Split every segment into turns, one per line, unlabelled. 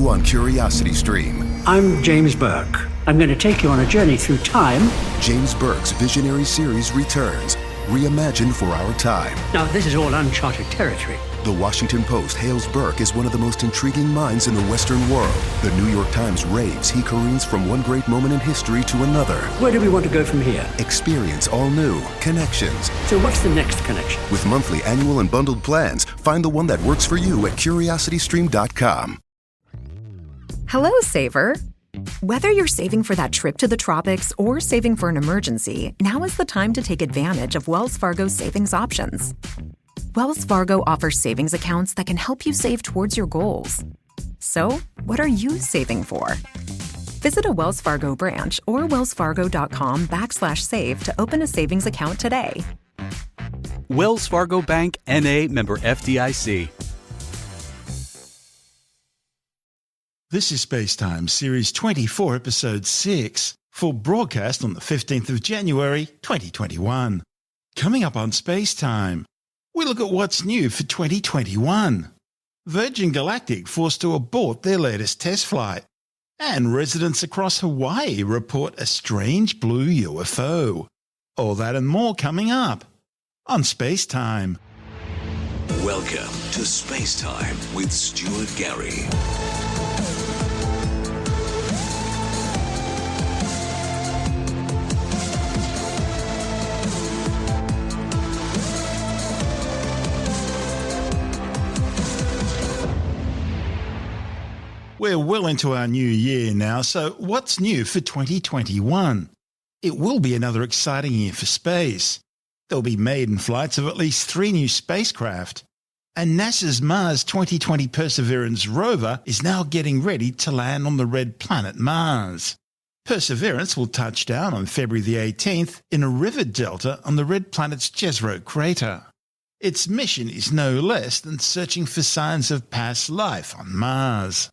new on Curiosity Stream.
I'm James Burke. I'm going to take you on a journey through time.
James Burke's visionary series returns, reimagined for our time.
Now, this is all uncharted territory.
The Washington Post hails Burke as one of the most intriguing minds in the Western world. The New York Times raves he careens from one great moment in history to another.
Where do we want to go from here?
Experience all new connections.
So what's the next connection?
With monthly, annual, and bundled plans, find the one that works for you at curiositystream.com.
Hello, Saver. Whether you're saving for that trip to the tropics or saving for an emergency, now is the time to take advantage of Wells Fargo's savings options. Wells Fargo offers savings accounts that can help you save towards your goals. So, what are you saving for? Visit a Wells Fargo branch or wellsfargo.com/save to open a savings account today.
Wells Fargo Bank, N.A., member FDIC.
This is SpaceTime, Series 24, Episode 6, for broadcast on the 15th of January, 2021. Coming up on SpaceTime, we look at what's new for 2021. Virgin Galactic forced to abort their latest test flight. And residents across Hawaii report a strange blue UFO. All that and more coming up on SpaceTime.
Welcome to SpaceTime with Stuart Gary.
We're well into our new year now, so what's new for 2021? It will be another exciting year for space. There'll be maiden flights of at least 3 new spacecraft. And NASA's Mars 2020 Perseverance rover is now getting ready to land on the red planet Mars. Perseverance will touch down on February the 18th in a river delta on the red planet's Jezero Crater. Its mission is no less than searching for signs of past life on Mars.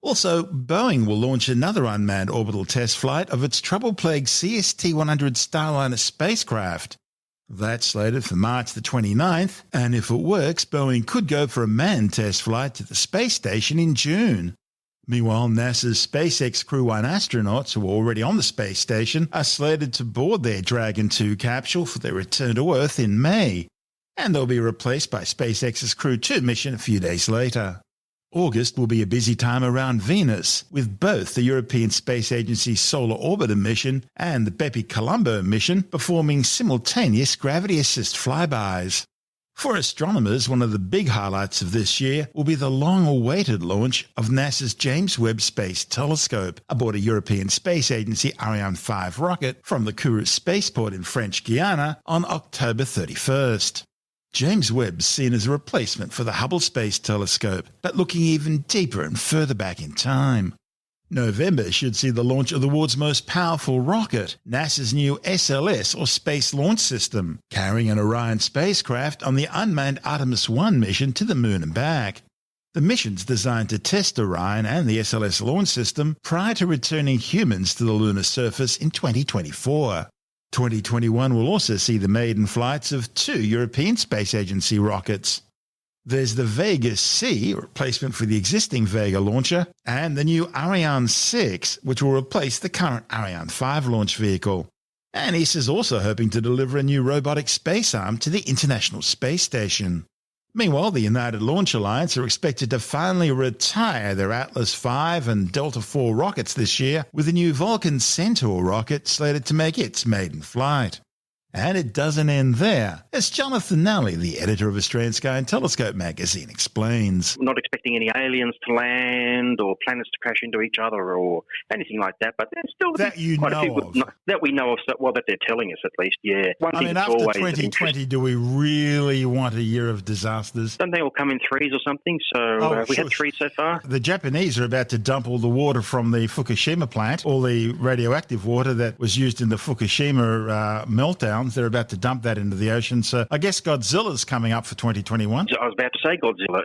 Also, Boeing will launch another unmanned orbital test flight of its trouble-plagued CST-100 Starliner spacecraft. That's slated for March the 29th, and if it works, Boeing could go for a manned test flight to the space station in June. Meanwhile, NASA's SpaceX Crew 1 astronauts, who are already on the space station, are slated to board their Dragon 2 capsule for their return to Earth in May, and they'll be replaced by SpaceX's Crew 2 mission a few days later. August will be a busy time around Venus, with both the European Space Agency's Solar Orbiter mission and the Bepi-Colombo mission performing simultaneous gravity assist flybys. For astronomers, one of the big highlights of this year will be the long-awaited launch of NASA's James Webb Space Telescope aboard a European Space Agency Ariane 5 rocket from the Kourou spaceport in French Guiana on October 31st. James Webb's seen as a replacement for the Hubble Space Telescope, but looking even deeper and further back in time. November should see the launch of the world's most powerful rocket, NASA's new SLS or Space Launch System, carrying an Orion spacecraft on the unmanned Artemis 1 mission to the Moon and back. The mission's designed to test Orion and the SLS launch system prior to returning humans to the lunar surface in 2024. 2021 will also see the maiden flights of 2 European Space Agency rockets. There's the Vega C, a replacement for the existing Vega launcher, and the new Ariane 6, which will replace the current Ariane 5 launch vehicle. And ESA's also hoping to deliver a new robotic space arm to the International Space Station. Meanwhile, the United Launch Alliance are expected to finally retire their Atlas V and Delta IV rockets this year, with the new Vulcan Centaur rocket slated to make its maiden flight. And it doesn't end there, as Jonathan Nally, the editor of Australian Sky and Telescope magazine, explains.
We're not expecting any aliens to land or planets to crash into each other or anything like that, but there's still
that you know of.
That we know of, well, that they're telling us at least, yeah.
After 2020, do we really want a year of disasters?
Don't they all come in threes or something? So we had 3 so far.
The Japanese are about to dump all the water from the Fukushima plant, all the radioactive water that was used in the Fukushima meltdown, pounds. They're about to dump that into the ocean. So I guess Godzilla's coming up for 2021.
I was about to say Godzilla.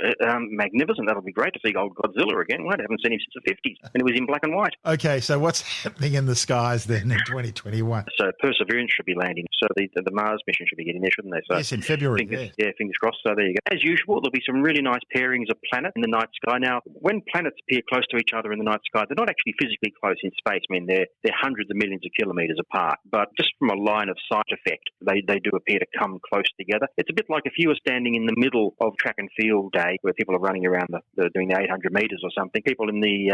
Magnificent. That'll be great to see old Godzilla again. I haven't seen him since the 50s, and it was in black and white.
Okay, so what's happening in the skies then in 2021?
So Perseverance should be landing. So the Mars mission should be getting there, shouldn't they? So
yes, in February.
Fingers crossed. So there you go. As usual, there'll be some really nice pairings of planets in the night sky. Now, when planets appear close to each other in the night sky, they're not actually physically close in space. I mean, they're hundreds of millions of kilometres apart. But just from a line of sight effect, they do appear to come close together. It's a bit like if you were standing in the middle of track and field day, where people are running around doing the 800 metres or something. People in the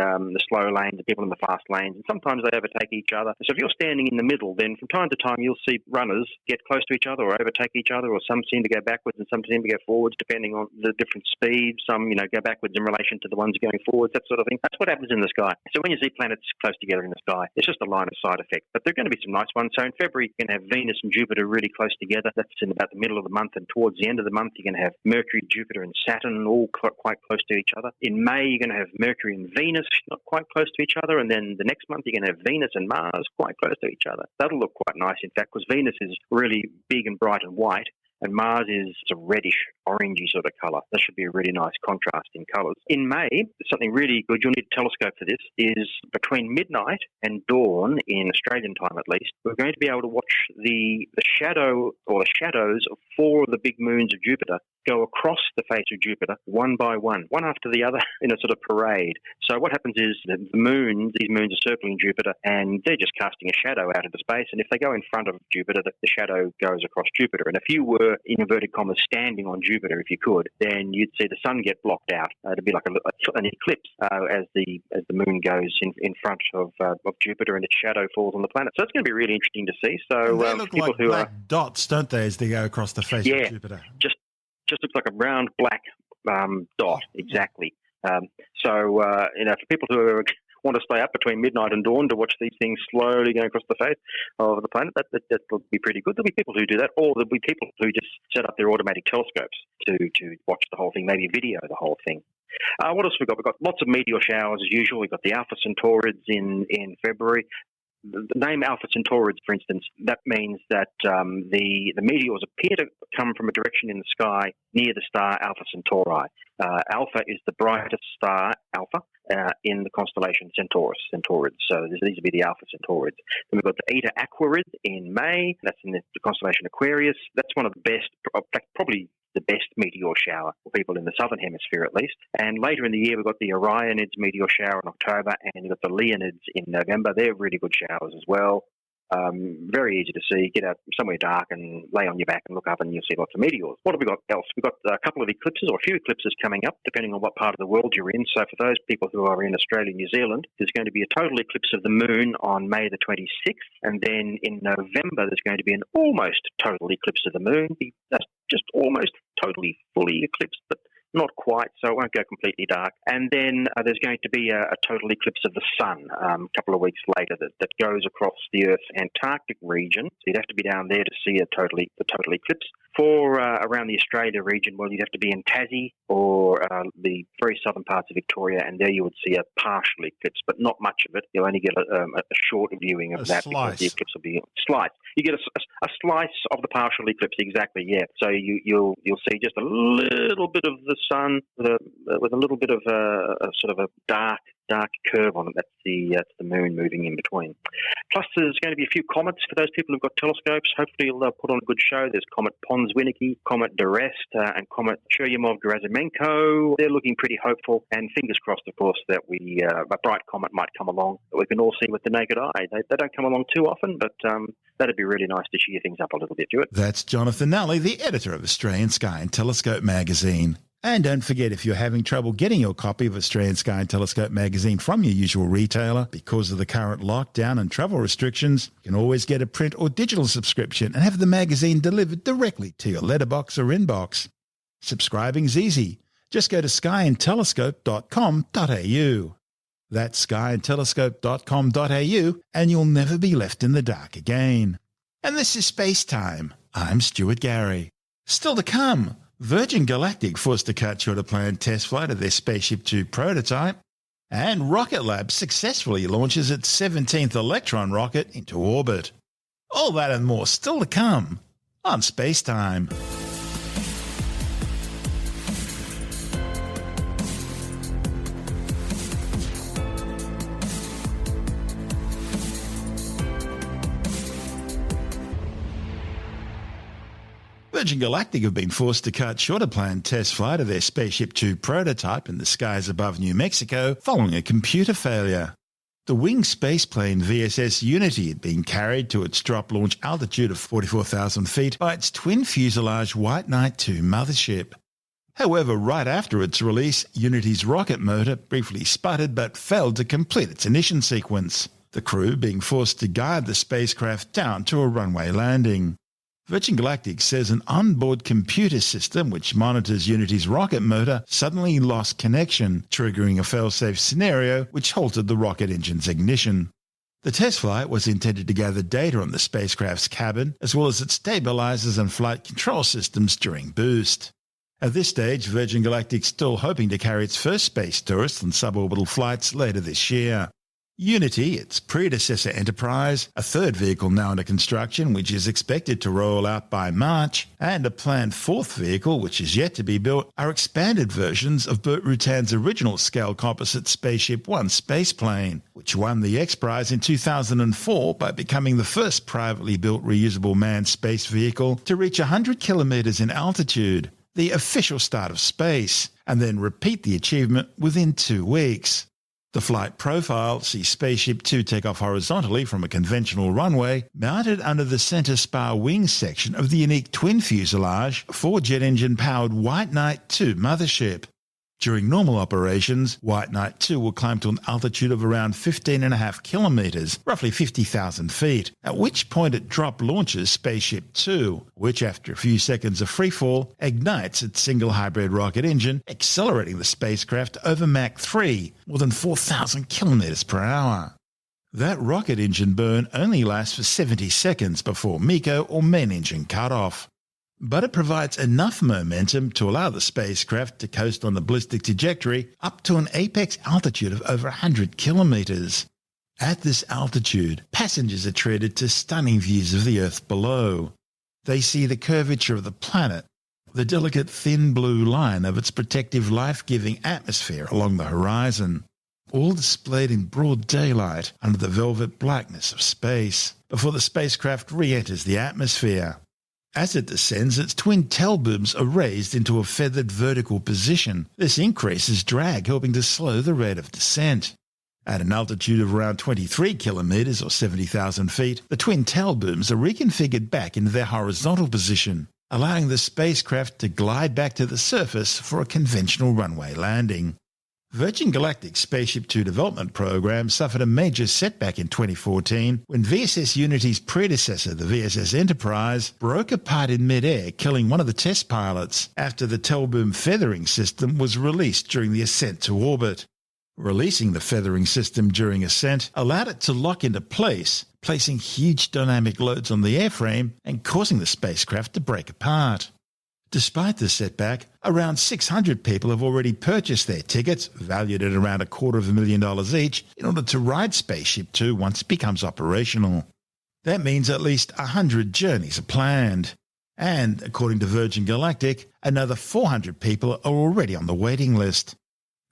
slow lanes and people in the fast lanes, and sometimes they overtake each other. So if you're standing in the middle, then from time to time you'll see runners get close to each other or overtake each other, or some seem to go backwards and some seem to go forwards depending on the different speeds. Some, go backwards in relation to the ones going forwards, that sort of thing. That's what happens in the sky. So when you see planets close together in the sky, it's just a line of sight effect. But there are going to be some nice ones. So in February, you're going to have Venus and Jupiter really close together. That's in about the middle of the month, and towards the end of the month, you're going to have Mercury, Jupiter, and Saturn all quite close to each other. In May, you're going to have Mercury and Venus not quite close to each other, and then the next month, you're going to have Venus and Mars quite close to each other. That'll look quite nice, in fact, because Venus is really big and bright and white, and Mars is a reddish, orangey sort of colour. That should be a really nice contrast in colours. In May, something really good, you'll need a telescope for this, is between midnight and dawn, in Australian time at least, we're going to be able to watch the shadow or the shadows of 4 of the big moons of Jupiter go across the face of Jupiter one by one after the other in a sort of parade. So what happens is these moons are circling Jupiter, and they're just casting a shadow out into space, and if they go in front of Jupiter, the shadow goes across Jupiter. And if you were, in inverted commas, standing on Jupiter, if you could, then you'd see the sun get blocked out. It'd be like an eclipse as the moon goes in front of Jupiter, and its shadow falls on the planet. So it's going to be really interesting to see. So
they look like black dots, don't they, as they go across the face of Jupiter?
Just looks like a round black dot, exactly. For people who want to stay up between midnight and dawn to watch these things slowly going across the face of the planet, that will be pretty good. There'll be people who do that, or there'll be people who just set up their automatic telescopes to watch the whole thing, maybe video the whole thing. What else have we got? We've got lots of meteor showers as usual. We've got the Alpha Centaurids in February. The name Alpha Centaurids, for instance, that means that the meteors appear to come from a direction in the sky near the star Alpha Centauri. Alpha is the brightest star, Alpha, in the constellation Centaurids. So these would be the Alpha Centaurids. Then we've got the Eta Aquarids in May. That's in the constellation Aquarius. That's one of the best, probably the best meteor shower for people in the southern hemisphere at least. And later in the year, we've got the Orionids meteor shower in October, and you've got the Leonids in November. They're really good showers as well. Very easy to see. Get out somewhere dark and lay on your back and look up, and you'll see lots of meteors. What have we got else? We've got a couple of eclipses, or a few eclipses coming up, depending on what part of the world you're in. So for those people who are in Australia and New Zealand, there's going to be a total eclipse of the moon on May the 26th. And then in November, there's going to be an almost total eclipse of the moon. That's just almost totally fully eclipsed, but not quite, so it won't go completely dark. And then there's going to be a total eclipse of the sun a couple of weeks later that goes across the Earth's Antarctic region. So you'd have to be down there to see the total eclipse. For around the Australia region, well, you'd have to be in Tassie or the very southern parts of Victoria, and there you would see a partial eclipse, but not much of it. You'll only get a short viewing of that because the eclipse will be slice. You get a slice of the partial eclipse, exactly, yeah. So you'll see just a little bit of the sun with a little bit of a sort of a dark curve on it. That's the moon moving in between. Plus, there's going to be a few comets for those people who've got telescopes. Hopefully, they'll put on a good show. There's Comet Pons-Winnicki, Comet Derest, and Comet Churyumov-Gerasimenko. They're looking pretty hopeful, and fingers crossed, of course, that a bright comet might come along that we can all see with the naked eye. They don't come along too often, but that'd be really nice to cheer things up a little bit, Stuart.
That's Jonathan Nally, the editor of Australian Sky and Telescope magazine. And don't forget, if you're having trouble getting your copy of Australian Sky and Telescope magazine from your usual retailer because of the current lockdown and travel restrictions, you can always get a print or digital subscription and have the magazine delivered directly to your letterbox or inbox. Subscribing's easy. Just go to skyandtelescope.com.au. That's skyandtelescope.com.au, and you'll never be left in the dark again. And this is SpaceTime. I'm Stuart Gary. Still to come, Virgin Galactic forced to cut short a planned test flight of their Spaceship 2 prototype, and Rocket Lab successfully launches its 17th Electron rocket into orbit. All that and more still to come on SpaceTime. Virgin Galactic have been forced to cut short a planned test flight of their Spaceship Two prototype in the skies above New Mexico following a computer failure. The winged spaceplane VSS Unity had been carried to its drop launch altitude of 44,000 feet by its twin fuselage White Knight 2 mothership. However, right after its release, Unity's rocket motor briefly sputtered but failed to complete its ignition sequence, the crew being forced to guide the spacecraft down to a runway landing. Virgin Galactic says an onboard computer system which monitors Unity's rocket motor suddenly lost connection, triggering a fail-safe scenario which halted the rocket engine's ignition. The test flight was intended to gather data on the spacecraft's cabin, as well as its stabilizers and flight control systems during boost. At this stage, Virgin Galactic is still hoping to carry its first space tourists on suborbital flights later this year. Unity, its predecessor Enterprise, a third vehicle now under construction which is expected to roll out by March, and a planned fourth vehicle which is yet to be built are expanded versions of Burt Rutan's original scale composite Spaceship One spaceplane, which won the X Prize in 2004 by becoming the first privately built reusable manned space vehicle to reach 100 kilometers in altitude, the official start of space, and then repeat the achievement within 2 weeks. The flight profile sees Spaceship Two take off horizontally from a conventional runway, mounted under the center spar wing section of the unique twin fuselage, 4-jet engine-powered White Knight 2 mothership. During normal operations, White Knight 2 will climb to an altitude of around 15.5 kilometers, roughly 50,000 feet, at which point it drop launches Spaceship 2, which after a few seconds of freefall, ignites its single hybrid rocket engine, accelerating the spacecraft over Mach 3, more than 4,000 kilometers per hour. That rocket engine burn only lasts for 70 seconds before MECO or main engine cutoff. But it provides enough momentum to allow the spacecraft to coast on the ballistic trajectory up to an apex altitude of over 100 kilometers. At this altitude, passengers are treated to stunning views of the Earth below. They see the curvature of the planet, the delicate thin blue line of its protective life-giving atmosphere along the horizon, all displayed in broad daylight under the velvet blackness of space, before the spacecraft re-enters the atmosphere. As it descends, its twin tail booms are raised into a feathered vertical position. This increases drag, helping to slow the rate of descent. At an altitude of around 23 kilometers or 70,000 feet, the twin tail booms are reconfigured back into their horizontal position, allowing the spacecraft to glide back to the surface for a conventional runway landing. Virgin Galactic's Spaceship Two development program suffered a major setback in 2014 when VSS Unity's predecessor, the VSS Enterprise, broke apart in mid-air, killing one of the test pilots after the tail boom feathering system was released during the ascent to orbit. Releasing the feathering system during ascent allowed it to lock into place, placing huge dynamic loads on the airframe and causing the spacecraft to break apart. Despite the setback, around 600 people have already purchased their tickets, valued at around $250,000 each, in order to ride Spaceship Two once it becomes operational. That means at least 100 journeys are planned. And, according to Virgin Galactic, another 400 people are already on the waiting list.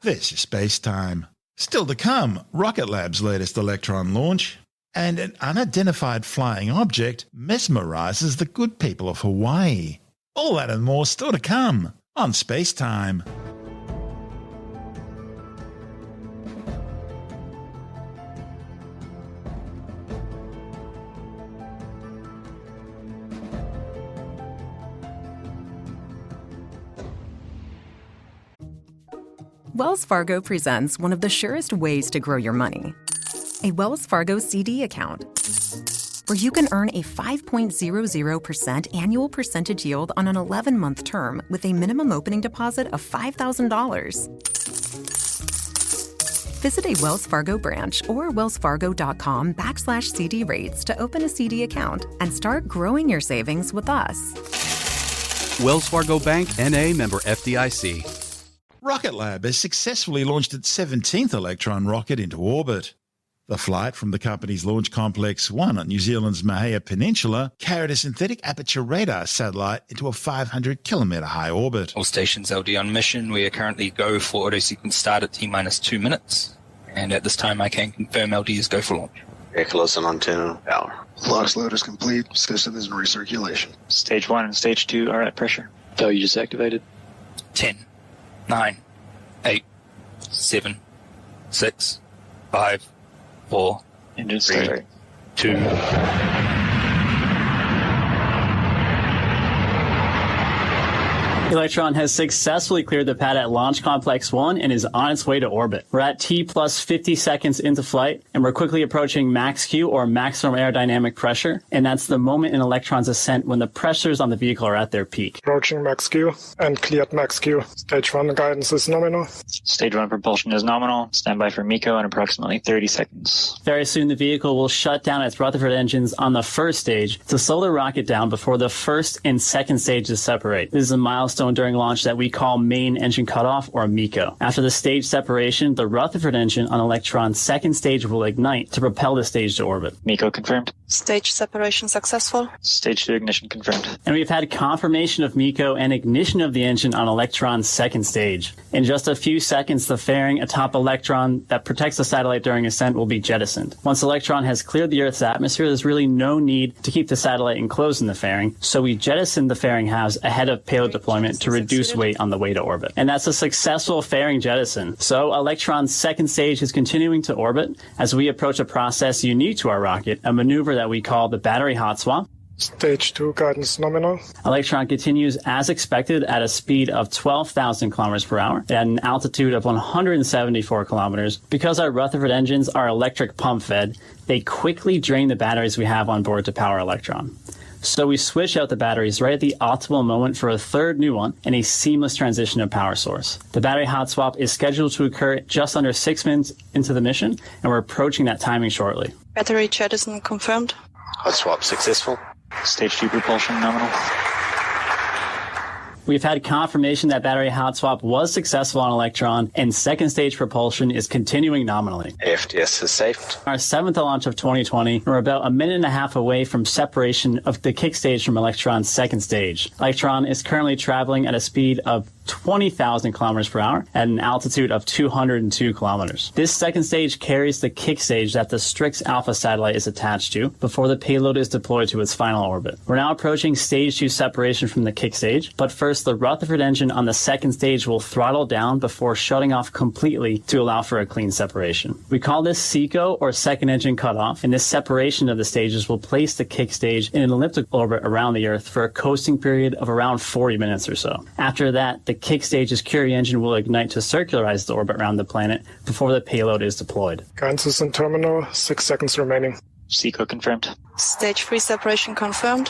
This is SpaceTime. Still to come, Rocket Lab's latest Electron launch. And an unidentified flying object mesmerizes the good people of Hawaii. All that and more still to come on SpaceTime.
Wells Fargo presents one of the surest ways to grow your money. A Wells Fargo CD account, where you can earn a 5.00% annual percentage yield on an 11-month term with a minimum opening deposit of $5,000. Visit a Wells Fargo branch or wellsfargo.com/CD rates to open a CD account and start growing your savings with us.
Wells Fargo Bank, N.A., member FDIC.
Rocket Lab has successfully launched its 17th Electron rocket into orbit. The flight from the company's Launch Complex 1 on New Zealand's Mahia Peninsula carried a synthetic aperture radar satellite into a 500-kilometre high orbit.
All stations LD on mission. We are currently go for auto sequence start at T-minus 2 minutes. And at this time, I can confirm LD is go for launch.
Close and on 10 hour.
Lotus load is complete. System is in recirculation.
Stage 1 and Stage 2 are at pressure.
Value just activated.
10, 9, 8, 7, 6, 5, 4,
Engine
3,
start.
2.
Electron has successfully cleared the pad at Launch Complex 1 and is on its way to orbit. We're at T plus 50 seconds into flight, and we're quickly approaching max Q, or maximum aerodynamic pressure, and that's the moment in Electron's ascent when the pressures on the vehicle are at their peak.
Approaching max Q and cleared max Q. Stage 1 guidance is nominal.
Stage 1 propulsion is nominal. Stand by for MECO in approximately 30 seconds.
Very soon the vehicle will shut down its Rutherford engines on the first stage to slow the rocket down before the first and second stages separate. This is a milestone during launch that we call main engine cutoff, or MECO. After the stage separation, the Rutherford engine on Electron's second stage will ignite to propel the stage to orbit.
MECO confirmed.
Stage separation successful.
Stage 2 ignition confirmed.
And we've had confirmation of MECO and ignition of the engine on Electron's second stage. In just a few seconds, the fairing atop Electron that protects the satellite during ascent will be jettisoned. Once Electron has cleared the Earth's atmosphere, there's really no need to keep the satellite enclosed in the fairing, so we jettison the fairing halves ahead of payload deployment to reduce weight on the way to orbit. And that's a successful fairing jettison. So Electron's second stage is continuing to orbit as we approach a process unique to our rocket, a maneuver that we call the battery hot swap.
Stage 2 guidance nominal.
Electron continues as expected at a speed of 12,000 kilometers per hour at an altitude of 174 kilometers. Because our Rutherford engines are electric pump fed, they quickly drain the batteries we have on board to power Electron. So we switch out the batteries right at the optimal moment for a third new one and a seamless transition of power source. The battery hot swap is scheduled to occur just under 6 minutes into the mission, and we're approaching that timing shortly.
Battery jettison confirmed.
Hot swap successful.
Stage 2 propulsion nominal.
We've had confirmation that battery hot swap was successful on Electron, and second stage propulsion is continuing nominally.
FTS is safe.
Our seventh launch of 2020, and we're about a minute and a half away from separation of the kick stage from Electron's second stage. Electron is currently traveling at a speed of 20,000 kilometers per hour at an altitude of 202 kilometers. This second stage carries the kick stage that the Strix Alpha satellite is attached to before the payload is deployed to its final orbit. We're now approaching stage 2 separation from the kick stage, but first the Rutherford engine on the second stage will throttle down before shutting off completely to allow for a clean separation. We call this SECO, or second engine cutoff, and this separation of the stages will place the kick stage in an elliptical orbit around the Earth for a coasting period of around 40 minutes or so. After that, the kick stage's Curie engine will ignite to circularize the orbit around the planet before the payload is deployed.
Guidance is in terminal, 6 seconds remaining.
SECO confirmed.
Stage 3 separation confirmed,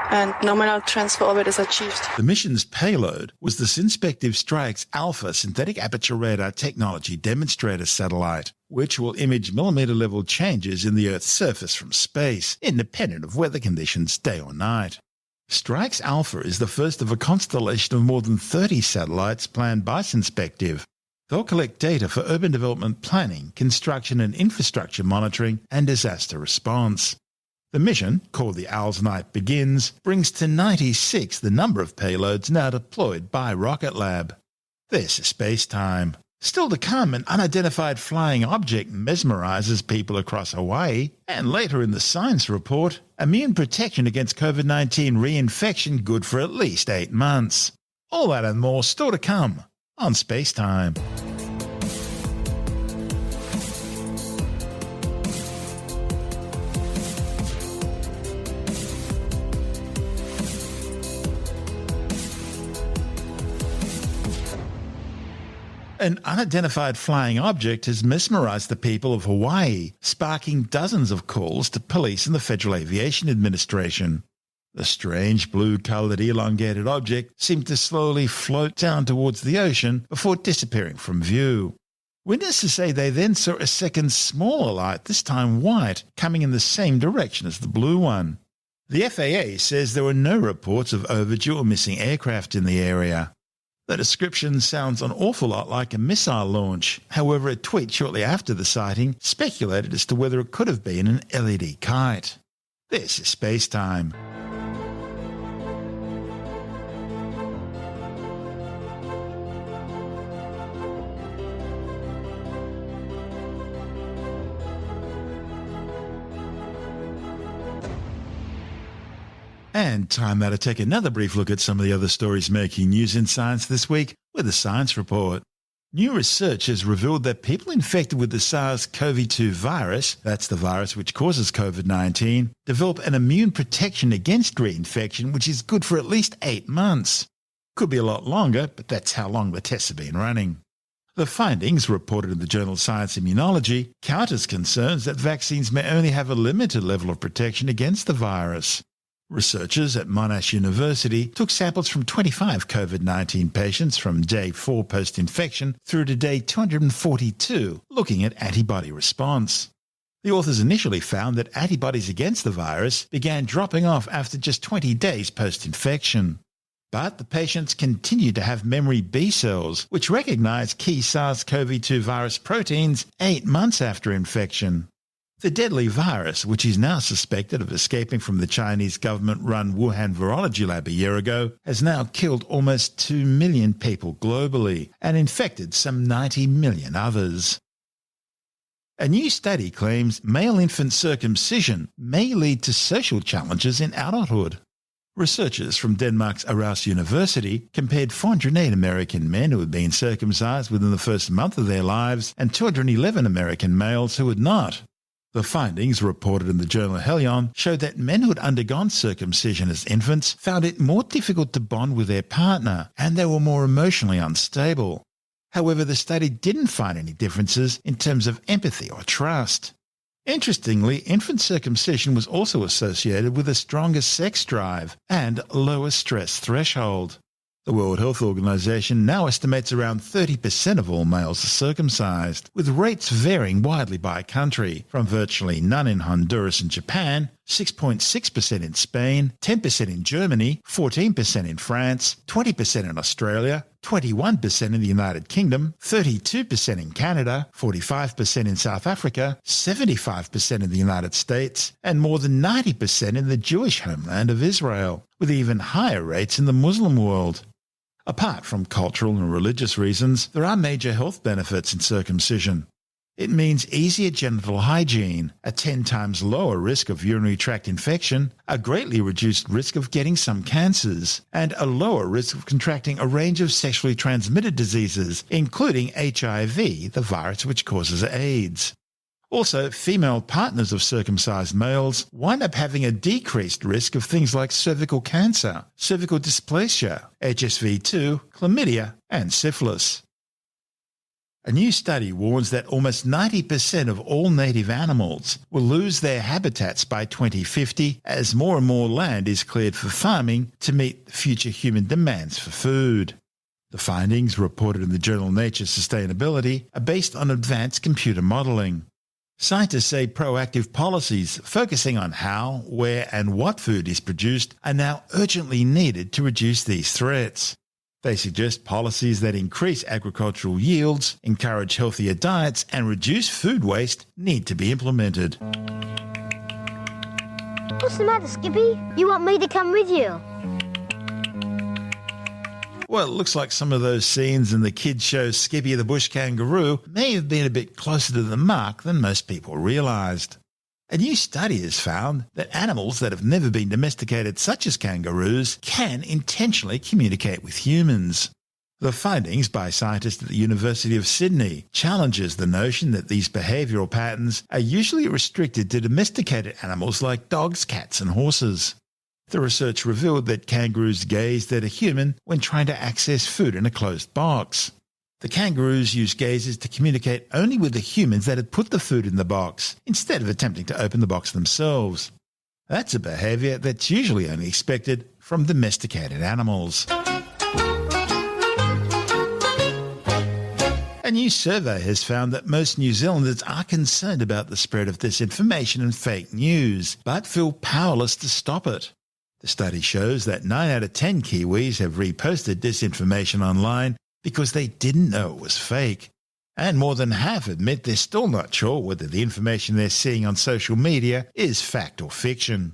and nominal transfer orbit is achieved.
The mission's payload was the Synspective Strix Alpha synthetic aperture radar technology demonstrator satellite, which will image millimeter-level changes in the Earth's surface from space, independent of weather conditions day or night. Strix Alpha is the first of a constellation of more than 30 satellites planned by Synspective. They'll collect data for urban development planning, construction and infrastructure monitoring, and disaster response. The mission, called the Owl's Night Begins, brings to 96 the number of payloads now deployed by Rocket Lab. This is SpaceTime. Still to come, an unidentified flying object mesmerizes people across Hawaii, and later in the science report, immune protection against COVID-19 reinfection good for at least 8 months. All that and more still to come on SpaceTime. An unidentified flying object has mesmerized the people of Hawaii, sparking dozens of calls to police and the Federal Aviation Administration. The strange blue-colored elongated object seemed to slowly float down towards the ocean before disappearing from view. Witnesses say they then saw a second smaller light, this time white, coming in the same direction as the blue one. The FAA says there were no reports of overdue or missing aircraft in the area. The description sounds an awful lot like a missile launch. However, a tweet shortly after the sighting speculated as to whether it could have been an LED kite. This is SpaceTime. And time now to take another brief look at some of the other stories making news in science this week with a science report. New research has revealed that people infected with the SARS-CoV-2 virus, that's the virus which causes COVID-19, develop an immune protection against reinfection which is good for at least 8 months. Could be a lot longer, but that's how long the tests have been running. The findings, reported in the journal Science Immunology, counters concerns that vaccines may only have a limited level of protection against the virus. Researchers at Monash University took samples from 25 COVID-19 patients from day 4 post-infection through to day 242, looking at antibody response. The authors initially found that antibodies against the virus began dropping off after just 20 days post-infection. But the patients continued to have memory B cells, which recognize key SARS-CoV-2 virus proteins 8 months after infection. The deadly virus, which is now suspected of escaping from the Chinese government-run Wuhan virology lab a year ago, has now killed almost 2 million people globally and infected some 90 million others. A new study claims male infant circumcision may lead to social challenges in adulthood. Researchers from Denmark's Aarhus University compared 408 American men who had been circumcised within the first month of their lives and 211 American males who had not. The findings, reported in the journal Helion, showed that men who had undergone circumcision as infants found it more difficult to bond with their partner, and they were more emotionally unstable. However, the study didn't find any differences in terms of empathy or trust. Interestingly, infant circumcision was also associated with a stronger sex drive and lower stress threshold. The World Health Organization now estimates around 30% of all males are circumcised, with rates varying widely by country, from virtually none in Honduras and Japan, 6.6% in Spain, 10% in Germany, 14% in France, 20% in Australia, 21% in the United Kingdom, 32% in Canada, 45% in South Africa, 75% in the United States, and more than 90% in the Jewish homeland of Israel, with even higher rates in the Muslim world. Apart from cultural and religious reasons, there are major health benefits in circumcision. It means easier genital hygiene, a 10 times lower risk of urinary tract infection, a greatly reduced risk of getting some cancers, and a lower risk of contracting a range of sexually transmitted diseases, including HIV, the virus which causes AIDS. Also, female partners of circumcised males wind up having a decreased risk of things like cervical cancer, cervical dysplasia, HSV2, chlamydia, and syphilis. A new study warns that almost 90% of all native animals will lose their habitats by 2050 as more and more land is cleared for farming to meet future human demands for food. The findings, reported in the journal Nature Sustainability, are based on advanced computer modelling. Scientists say proactive policies focusing on how, where and what food is produced are now urgently needed to reduce these threats. They suggest policies that increase agricultural yields, encourage healthier diets and reduce food waste need to be implemented.
What's the matter, Skippy? You want me to come with you?
Well, it looks like some of those scenes in the kids' show Skippy the Bush Kangaroo may have been a bit closer to the mark than most people realised. A new study has found that animals that have never been domesticated, such as kangaroos, can intentionally communicate with humans. The findings by scientists at the University of Sydney challenges the notion that these behavioural patterns are usually restricted to domesticated animals like dogs, cats and horses. The research revealed that kangaroos gazed at a human when trying to access food in a closed box. The kangaroos used gazes to communicate only with the humans that had put the food in the box, instead of attempting to open the box themselves. That's a behaviour that's usually only expected from domesticated animals. A new survey has found that most New Zealanders are concerned about the spread of disinformation and fake news, but feel powerless to stop it. The study shows that 9 out of 10 Kiwis have reposted disinformation online because they didn't know it was fake. And more than half admit they're still not sure whether the information they're seeing on social media is fact or fiction.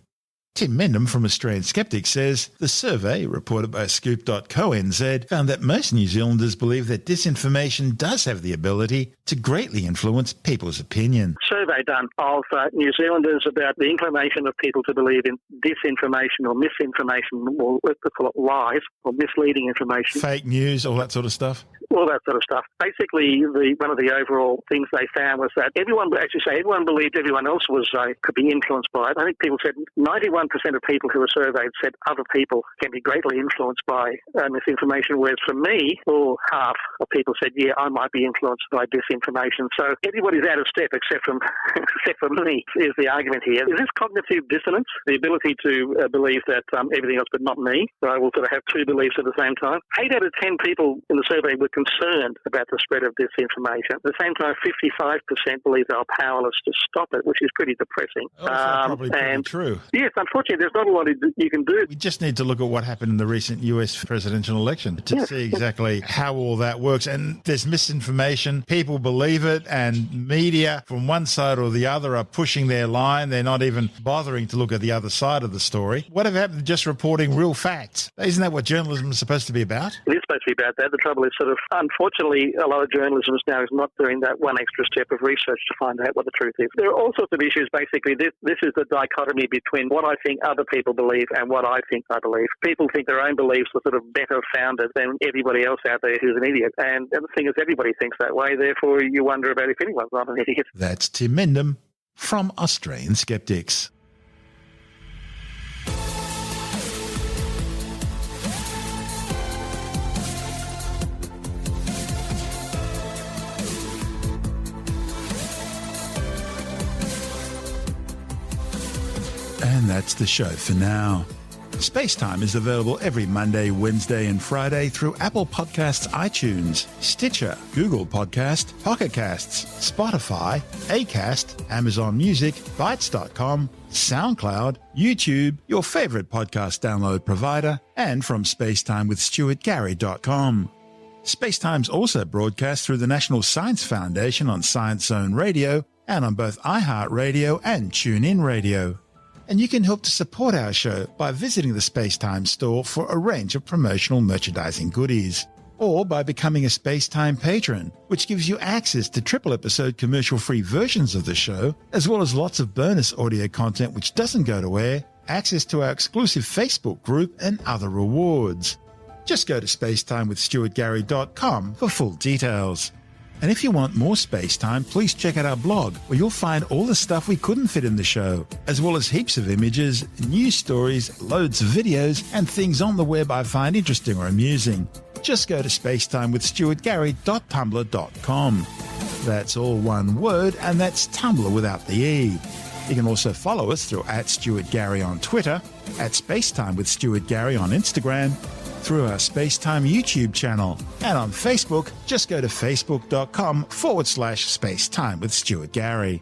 Tim Mendham from Australian Skeptics says the survey, reported by Scoop.co.nz, found that most New Zealanders believe that disinformation does have the ability to greatly influence people's opinion.
Survey done of New Zealanders about the inclination of people to believe in disinformation or misinformation, or let's call it lies or misleading information.
Fake news, all that sort of stuff?
All that sort of stuff. Basically, one of the overall things they found was that everyone believed everyone else could be influenced by it. I think people said 91% of people who were surveyed said other people can be greatly influenced by misinformation, whereas for me, half of people said, yeah, I might be influenced by disinformation. So everybody's out of step except for me, is the argument here. Is this cognitive dissonance, the ability to believe that everything else but not me? So I will sort of have two beliefs at the same time. 8 out of 10 people in the survey were concerned about the spread of disinformation. At the same time, 55% believe they are powerless to stop it, which is pretty depressing.
Probably pretty true.
Yes, unfortunately, there's not a lot you can do.
We just need to look at what happened in the recent US presidential election to see exactly how all that works. And there's misinformation. People believe it, and media from one side or the other are pushing their line. They're not even bothering to look at the other side of the story. Whatever happened to just reporting real facts? Isn't that what journalism is supposed to be about?
It is supposed to be about that. The trouble is unfortunately, a lot of journalism now is not doing that one extra step of research to find out what the truth is. There are all sorts of issues. Basically, this is the dichotomy between what I think other people believe and what I think I believe. People think their own beliefs are sort of better founded than everybody else out there who's an idiot. And the thing is, everybody thinks that way. Therefore, you wonder about if anyone's not an idiot.
That's Tim Mendham from Australian Skeptics. And that's the show for now. SpaceTime is available every Monday, Wednesday and Friday through Apple Podcasts, iTunes, Stitcher, Google Podcast, Pocket Casts, Spotify, Acast, Amazon Music, Bytes.com, SoundCloud, YouTube, your favourite podcast download provider, and from spacetimewithstuartgary.com. SpaceTime's also broadcast through the National Science Foundation on Science Zone Radio and on both iHeartRadio and TuneIn Radio. And you can help to support our show by visiting the SpaceTime store for a range of promotional merchandising goodies, or by becoming a SpaceTime patron, which gives you access to triple-episode commercial-free versions of the show, as well as lots of bonus audio content which doesn't go to air, access to our exclusive Facebook group, and other rewards. Just go to spacetimewithstuartgary.com for full details. And if you want more SpaceTime, please check out our blog, where you'll find all the stuff we couldn't fit in the show, as well as heaps of images, news stories, loads of videos, and things on the web I find interesting or amusing. Just go to spacetimewithstuartgary.tumblr.com. That's all one word, and that's Tumblr without the E. You can also follow us through @StuartGary on Twitter, @SpaceTimeWithStuartGary on Instagram, through our SpaceTime YouTube channel, and on Facebook, just go to facebook.com/SpaceTime with Stuart Gary.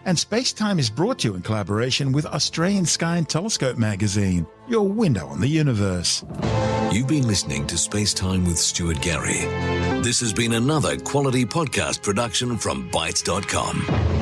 And SpaceTime is brought to you in collaboration with Australian Sky and Telescope magazine, your window on the universe.
You've been listening to SpaceTime with Stuart Gary. This has been another quality podcast production from Bytes.com.